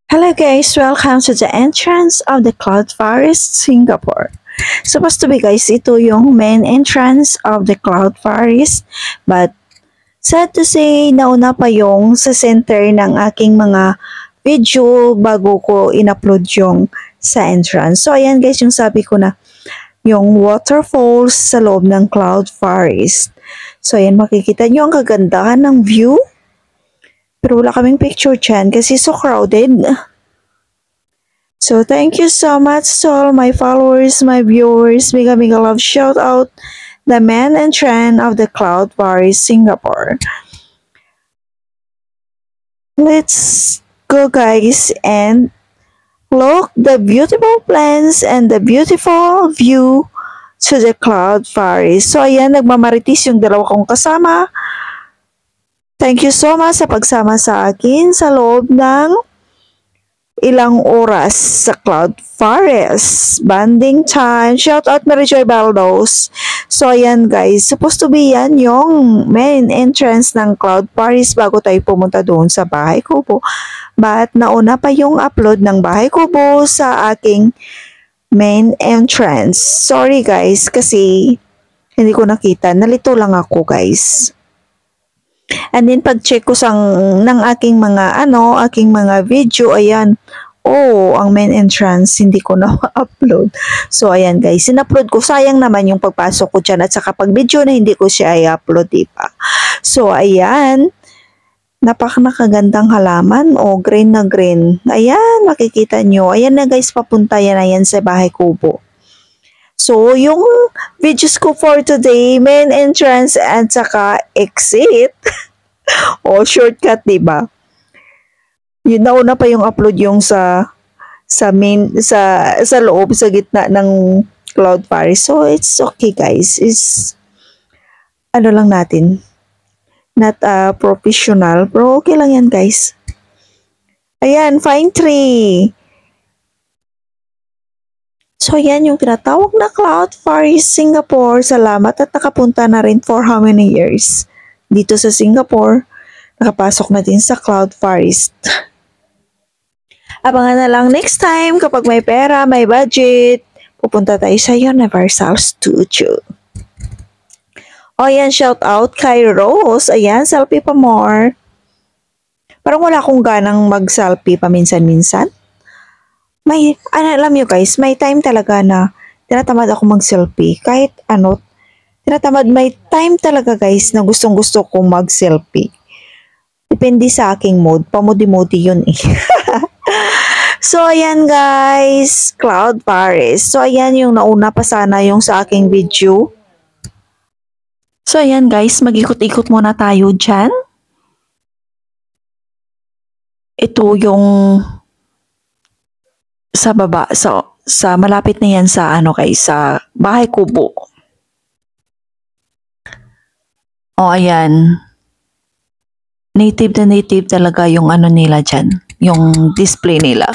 Hello guys, welcome to the entrance of the Cloud Forest, Singapore. Supposed to be guys, ito yung main entrance of the Cloud Forest. But sad to say, nauna pa yung sa center ng aking mga video bago ko in-upload yung sa entrance. So ayan guys, yung sabi ko na yung waterfalls sa loob ng Cloud Forest. So ayan, makikita nyo ang kagandahan ng view. Pero wala kaming picture dyan kasi so crowded. So thank you so much to all my followers, my viewers. Mega love shout out the man and trend of the Cloud Forest, Singapore. Let's go guys and look the beautiful plants and the beautiful view to the Cloud Forest. So ayan, nagmamaritis yung dalawa kong kasama. Thank you so much sa pagsama sa akin sa loob ng ilang oras sa Cloud Forest. Banding time. Shout out Mary Joy Baldos. So ayan guys, supposed to be yan yung main entrance ng Cloud Forest bago tayo pumunta doon sa Bahay Kubo. But nauna pa yung upload ng Bahay Kubo sa aking main entrance. Sorry guys kasi hindi ko nakita. Nalito lang ako guys. And then pag-check ko ng aking mga video, ayan, ang main entrance, hindi ko na upload. So, ayan guys, in-upload ko. Sayang naman yung pagpasok ko dyan at saka pag video na hindi ko siya i-upload, diba? So, ayan, napakagandang halaman, green na green. Ayan, makikita nyo. Ayan na guys, papunta yan, ayan sa Bahay Kubo. So, yung videos ko for today, main entrance at saka exit. Shortcut, diba? Yun, nauna pa yung upload yung sa loob, sa gitna ng Cloud Forest. So, it's okay, guys. It's, lang natin. Not professional, pero okay lang yan, guys. Ayan, fine tree. So, yan yung tinatawag na Cloud Forest, Singapore. Salamat at nakapunta na rin for how many years dito sa Singapore. Nakapasok na din sa Cloud Forest. Abangan na lang next time kapag may pera, may budget. Pupunta tayo sa Universal Studio. Ayan, shout out kay Rose. Ayan, selfie pa more. Parang wala akong ganang mag-selfie paminsan-minsan. Alam nyo guys, may time talaga na tinatamad ako mag-selfie. Kahit tinatamad, may time talaga guys na gustong-gusto kong mag-selfie. Depende sa aking mood. Pamudi-mudi yun eh. So, ayan guys, Cloud Forest. So, ayan yung nauna pa sana yung sa aking video. So, ayan guys, mag-ikot-ikot muna tayo dyan. Ito yung sa baba, sa malapit na yan sa sa Bahay Kubo. Ayan. Native na native talaga yung nila dyan, yung display nila.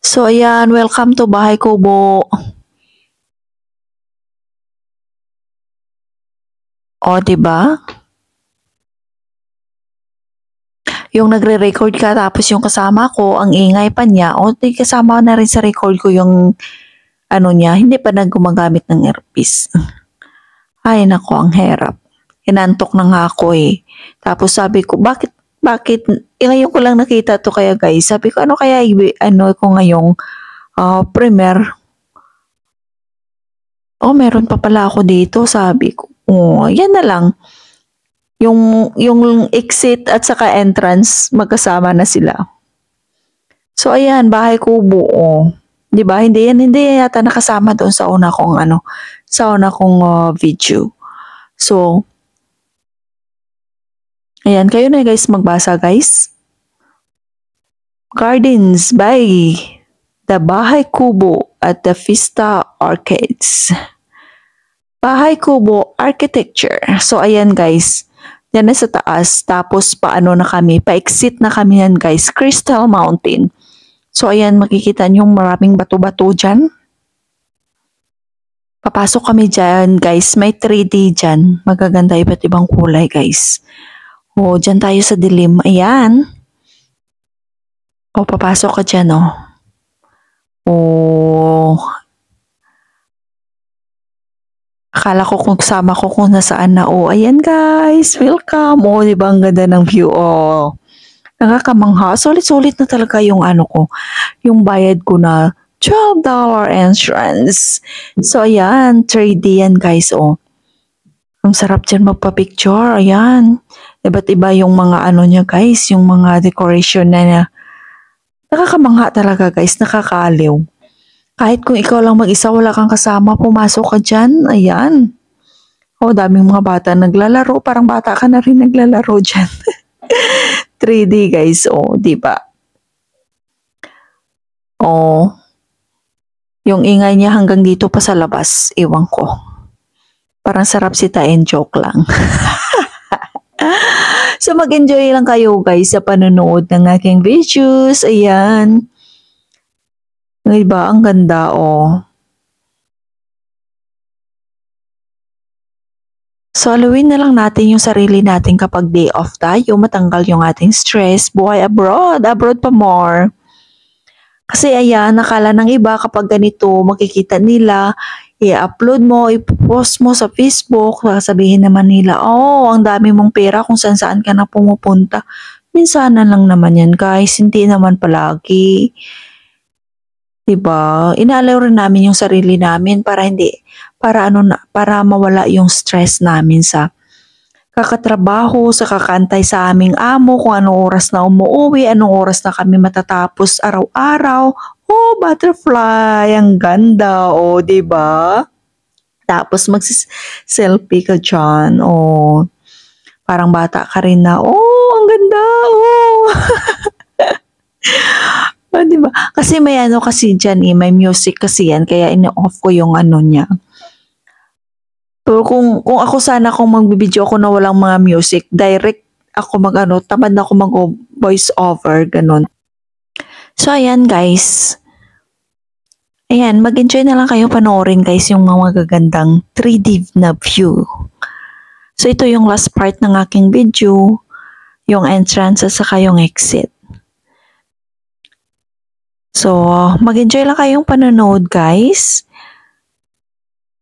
So ayan, welcome to Bahay Kubo. Diba? Yung nagre-record ka tapos yung kasama ko, ang ingay pa niya, di kasama na rin sa record ko yung niya, hindi pa gumagamit ng earpiece. Ay nako, ang hirap. Inantok na nga ako eh. Tapos sabi ko, bakit, ngayon ko lang nakita to kaya guys. Sabi ko, kaya ko ngayong premiere. Meron pa pala ako dito, sabi ko. Yan na lang. Yung exit at saka entrance, magkasama na sila. So, ayan, Bahay Kubo. Diba? Hindi yata nakasama doon sa una kong video. So, ayan, kayo na guys magbasa guys. Gardens by the Bahay Kubo at the Vista Arcades. Bahay Kubo Architecture. So, ayan guys. Yan na sa taas. Tapos, pa-exit na kami yan guys. Crystal Mountain. So, ayan, makikita nyo maraming bato-bato dyan. Papasok kami dyan guys. May 3D dyan. Magaganda iba't ibang kulay guys. Dyan tayo sa dilim. Ayan. O, papasok ka dyan, oh. Oh, akala ko kung kasama ko kung nasaan na. Oh, ayan guys, welcome. Oh, di ba ang ganda ng view? Oh, nakakamangha. Sulit-sulit na talaga yung ano ko, yung bayad ko na $12 entrance. So, ayan, 3D yan guys, oh. Ang sarap dyan magpa-picture, ayan. Iba't iba yung mga ano niya guys, yung mga decoration na niya. Nakakamangha talaga guys, nakakaaliw. Kahit kung ikaw lang mag-isa, wala kang kasama, pumasok ka dyan, ayan. Oh, daming mga bata naglalaro, parang bata ka na rin naglalaro dyan. 3D guys, oh, di ba? Oh, yung ingay niya hanggang dito pa sa labas, iwan ko. Parang sarap sitain, joke lang. So mag-enjoy lang kayo guys sa panonood ng aking videos, ayan. Diba? Ang ganda, oh. So, haluin na lang natin yung sarili natin kapag day off tayo, matanggal yung ating stress, buhay abroad, abroad pa more. Kasi ayan, nakala ng iba kapag ganito, makikita nila, i-upload mo, i-post mo sa Facebook, sasabihin naman nila, oh, ang dami mong pera kung saan ka na pumupunta. Minsanan lang naman yan guys, hindi naman palagi. Diba? Inaalaw rin namin yung sarili namin para para mawala yung stress namin sa kakatrabaho, sa kakantay sa aming amo, kung anong oras na umuwi, anong oras na kami matatapos araw-araw. Oh, butterfly, ang ganda, oh, 'di ba? Tapos magsis-selfie ka dyan, oh. Parang bata ka rin na, oh, ang ganda, oh. Oh, diba? Kasi may ano kasi dyan may music kasi yan, kaya ini-off ko yung ano niya. Pero kung ako sana kung magbibideo ako na walang mga music, direct ako tamad na ako mag-voice over, ganun. So, ayan guys. Ayan, mag-enjoy na lang kayo panoorin guys yung mga gagandang 3D na view. So, ito yung last part ng aking video, yung entrance at saka yung exit. So, mag-enjoy lang kayong panonood guys.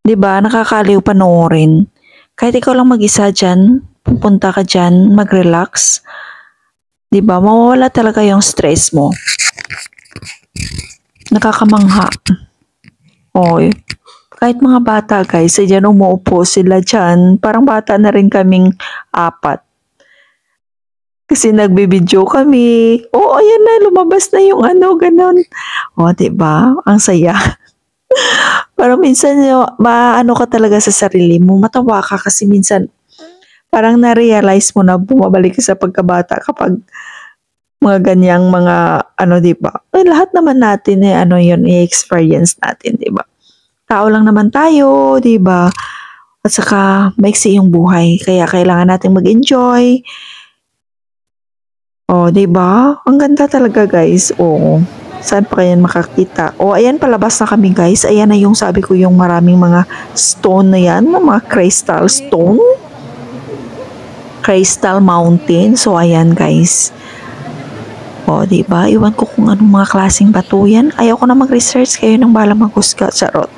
'Di ba? Nakakaliw panoorin. Kahit ikaw lang mag-isa dyan, pupunta ka dyan, mag-relax. 'Di ba? Mawawala talaga yung stress mo. Nakakamangha. Oy. Kahit mga bata guys, dyan umuupo sila dyan. Parang bata na rin kaming 4. Kasi nagbibideo kami. Oh, ayan na, lumabas na yung ano, ganun. Oh, 'di ba? Ang saya. Parang minsan, maano ka talaga sa sarili mo, matawa ka kasi minsan, parang na-realize mo na bumabalik ka sa pagkabata kapag mga ganyang mga, ano, 'di ba? Lahat naman natin, ano yun, i-experience natin, 'di ba? Tao lang naman tayo, 'di ba? At saka, maiksi yung buhay, kaya kailangan natin mag-enjoy. Oh, 'di ba? Ang ganda talaga, guys. Oo. Saan pa kaya makakita? Oh, ayan, palabas na kami, guys. Ayan na yung sabi ko, yung maraming mga stone na yan, mga crystal stone. Crystal Mountain. So, ayan, guys. Oh, 'di ba? Iwan ko kung anong mga klaseng bato yan. Ayaw ko na mag-research, kayo nang bala maghusga, charot.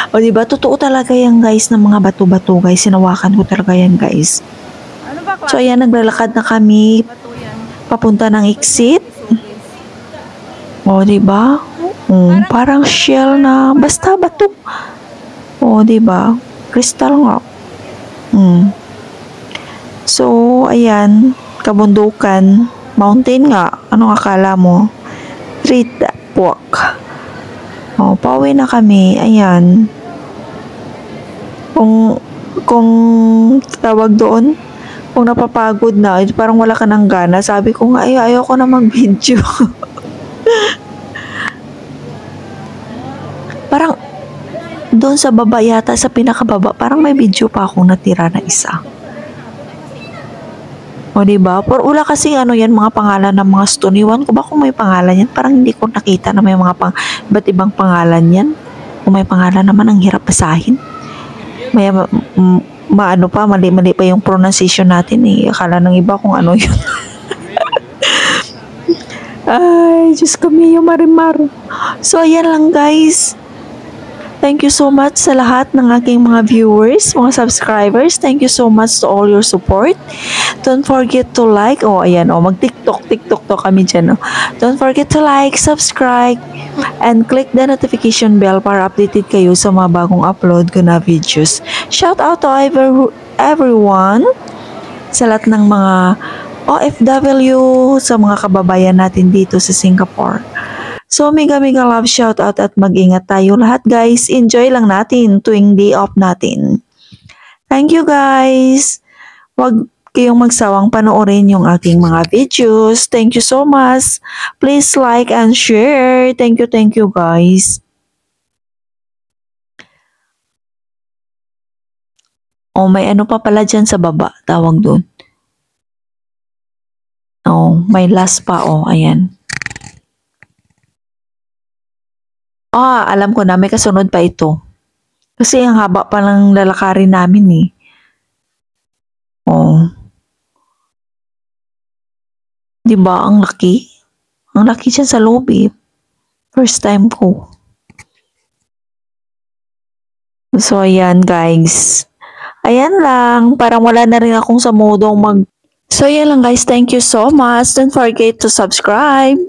O, 'di ba? Totoo talaga yan, guys, ng mga bato-bato, guys. Sinawakan ko talaga yan, guys. So, ayan, naglalakad na kami papunta ng exit. O, 'di ba? Parang shell na basta bato. O, 'di ba? Crystal nga. So, ayan, kabundukan, mountain nga. Anong akala mo? Street walk. O, pauwi na kami. Ayan. Kung tawag doon, kung napapagod na, parang wala ka ng gana, sabi ko nga, ayaw ko na mag-video. Parang, doon sa baba yata, sa pinakababa, parang may video pa akong natira na isa. O, diba? Pero wala kasi ano yan, mga pangalan ng mga stone. Iwan ko ba kung may pangalan yan? Parang hindi ko nakita na may mga iba't ibang pangalan yan. Kung may pangalan naman, ang hirap basahin. May maano pa, mali-mali pa yung pronunciation natin eh. Akala ng iba kung ano yun. Ay, Diyos ko Mio Marimar. So, ayan lang guys. Thank you so much sa lahat ng aking mga viewers, mga subscribers. Thank you so much to all your support. Don't forget to like. Oh, ayan. Oh, mag-TikTok to kami dyan. Oh. Don't forget to like, subscribe, and click the notification bell para updated kayo sa mga bagong upload ko na videos. Shout out to everyone sa lahat ng mga OFW, sa mga kababayan natin dito sa Singapore. So, mega love shoutout at mag-ingat tayo lahat guys. Enjoy lang natin tuwing day off natin. Thank you guys. Huwag kayong magsawang panoorin yung aking mga videos. Thank you so much. Please like and share. Thank you guys. Oh, may ano pa pala dyan sa baba. Tawag doon. Oh, may last pa. Oh, ayan. Alam ko na, may kasunod pa ito. Kasi ang haba pa ng lalakarin namin eh. Oh. Diba, ang laki? Ang laki dyan sa loob eh. First time ko. So, ayan guys. Ayan lang. Parang wala na rin akong sa modong So, ayan lang guys. Thank you so much. Don't forget to subscribe.